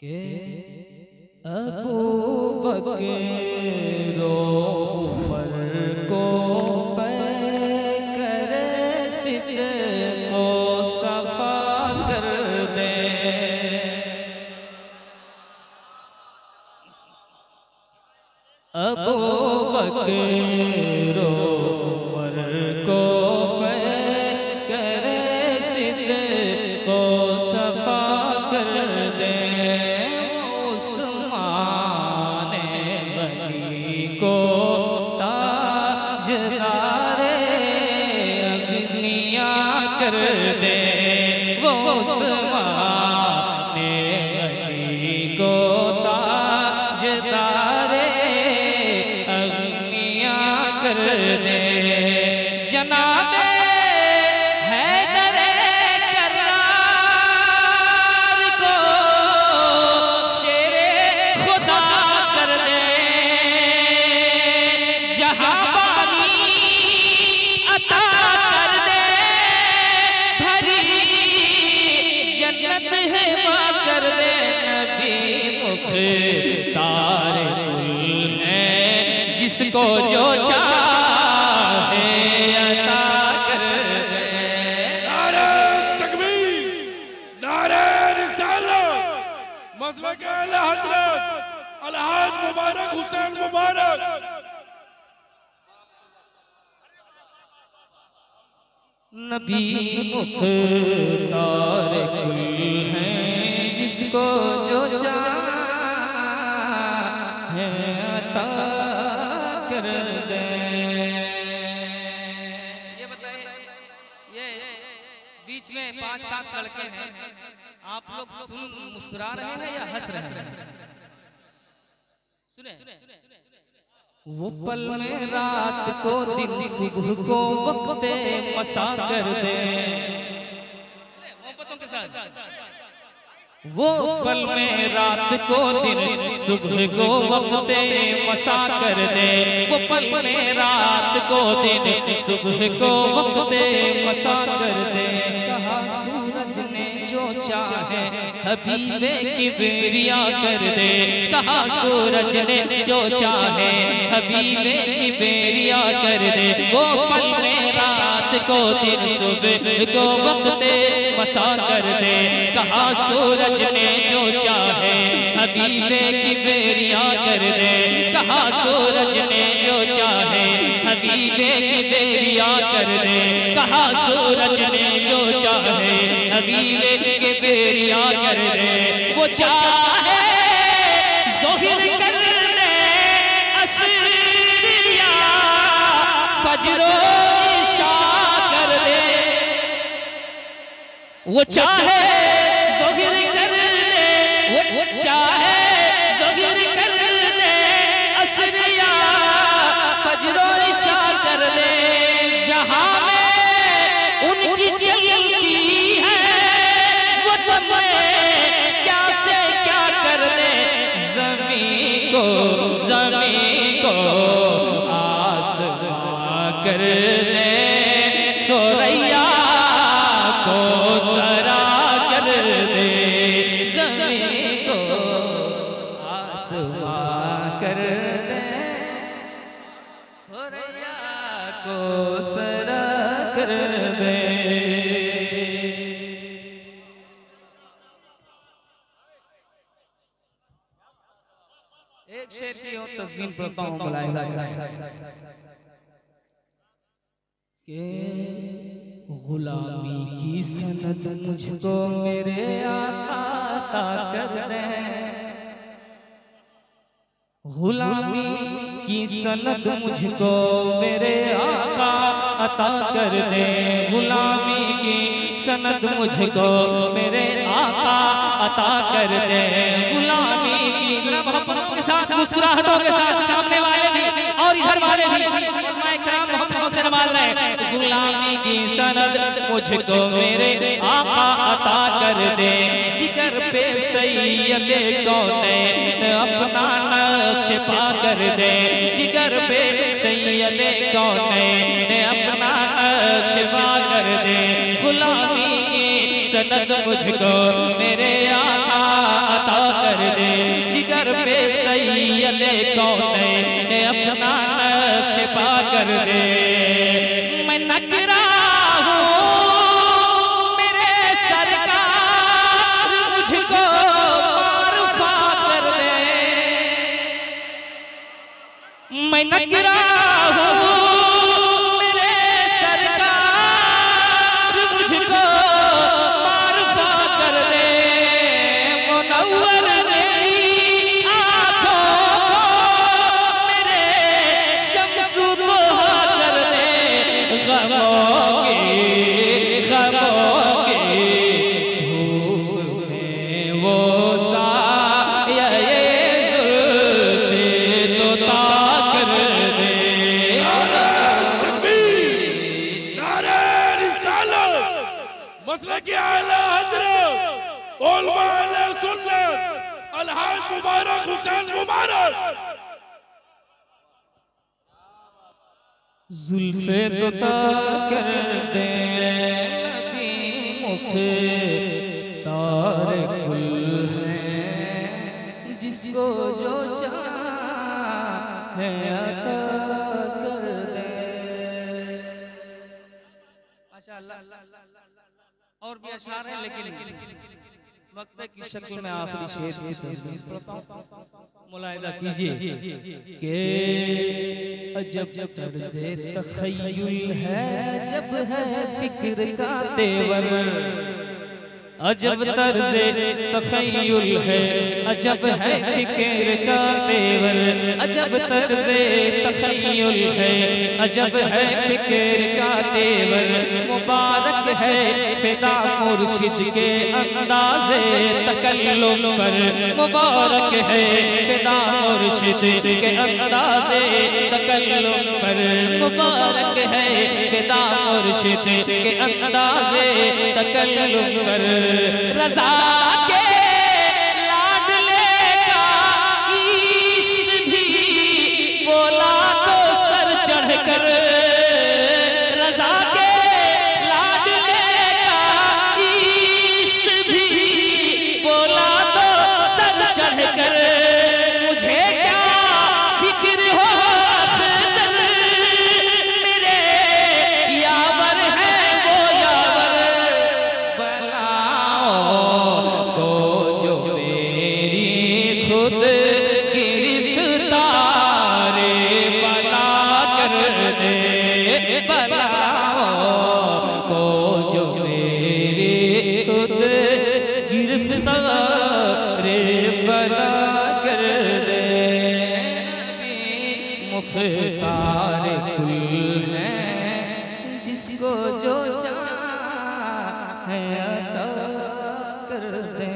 के अबू बकर उमर को कर सिद्दीक़ को सफा कर दे। अबू बकर उमर को कर सिद्दीक़ को सफा कर दे। उस्मान गनी को ताजदारे अग्निया कर दे। वो उस्मान गनी को ताजदारे अग्निया कर दे। जनाबे जिसको जो चाहे अता कर दे। नारे तकबीर, नारे रिसालत, मसलक आला हज़रत अलहाज मुबारक हुसैन मुबारक। नबी मुख्तार कुल है जिसको जो चाहे अता कर दे। ये बताइए, ये बीच में 5-7 लड़के हैं, आप लोग सुन मुस्कुरा रहे हैं या हंस रहे हैं? सुने। वो पल में रात को दिन सुबह को वक्ते मसा कर दे। मोहब्बतों के साथ वो पल में रात को दिन सुबह को वक्ते मसा कर दे। वो पल में रात को दिन सुबह को वक्ते मसा कर दे। कहा सूरज ने जो चाहे हबीबे किबरिया कर दे। कहा सूरज ने जो चाहे हबीबे किबरिया कर दे। वो पल में रात को दिन सुबह को वक्ते मसा कर दे। कहा सूरज ने जो चाहे हबीबे किबरिया कर दे। कहा सूरज ने जो चाहे हबीबे किबरिया कर दे। कहा सूरज ने जो चाहे हबीबे किबरिया कर दे। वो चाहे ज़ोहिर कर दे असरिया फजरो इशा कर दे। वो चाहे ज़ोहिर कर दे, वो चाहे ज़ोहिर कर दे असरिया फजरो इशा कर दे। जहां में उनकी चलती है वो तुम्हें क्या से क्या कर दे। ज़मीं को आसमां कर दे। सोरैया को सरा कर दे। ज़मीं को आसमां कर दे। सोरैया को सरा कर दे। एक शेर की और तस्बीह पढ़ता हूँ, मुलाहिजा करें कि गुलामी की सनद मुझको मेरे आका अता कर दे। गुलामी की सनद मुझको मेरे आका अता कर दे। गुलामी की सनद मुझको मेरे आका अता कर दे। गुलामी की मोहब्बतों के साथ मुस्कुराहटों के साथ सामने वाले भी और इधर वाले भी मोहब्बतों से नवाज रहे। गुलामी की सनद मुझको मेरे आका अता कर दे। जिगर पे सैयदे कौनैन अपना नक्श पा कर दे। जिगर पे सैयदे कौनैन अपना नक्श पा कर दे। गुलामी की सनद मुझको मेरे आका अता कर कौनैन अपना नक्श पा कर दे। मैं नकरा हूँ मेरे सरकार मुझको मारूफा कर दे। मैं नकरा हूँ मेरे सरकार मुझको मारूफा कर दे। मुनव्वर मेरी आँखों को मेरे शम्सु दोहा कर दे। गमों की धूप में वो साया जुल्फ़े तो ताकर दे। नारे रिसालत, मसलक आला हज़रत उलमा अहले सुन्नत अलहाज मुबारक हुसैन मुबारक। जुल्फ़े तो ताकर दे नबी मुख्तार कुल है जिसको जो चाहे अता कर दे। माशाअल्लाह और भी अशार हैं लेकिन वक्त की शक्ल में आखिरी शेर की तस्वीर पढ़ता हूं, मुलाहिदा कीजिए कि अजब तर्ज़े तख़य्युल है जब है फिक्र का तेवर। अजब तर्ज़े तख़य्युल है अजब है फिक्र का तेवर। अजब तर्ज़े तख़य्युल है अजब है फिक्र का तेवर। मुबारक है फिदा मुर्शिद के अंदाज़े तकल्लुम पर। मुबारक है फिदा मुर्शिद के अंदाज़े तकल्लुम पर। मुबारक है फिदा मुर्शिद के अंदाज़े तकल्लुम पर। रज़ा के लाडले का इश्क भी बोला तो सर चढ़कर। रज़ा के लाडले का इश्क भी बोला तो सर चढ़कर। मुझे क्या फिक्र हो अख्तर मेरे यावर है वो यावर। बनाओ तो जो मेरी खुद गिरफ्तार बना कर दे। बनाओ तो जो मेरी खुद गिरफ्तार बना कर दे। मुख्तार कुल है जिसको जो चाहे अता कर दे।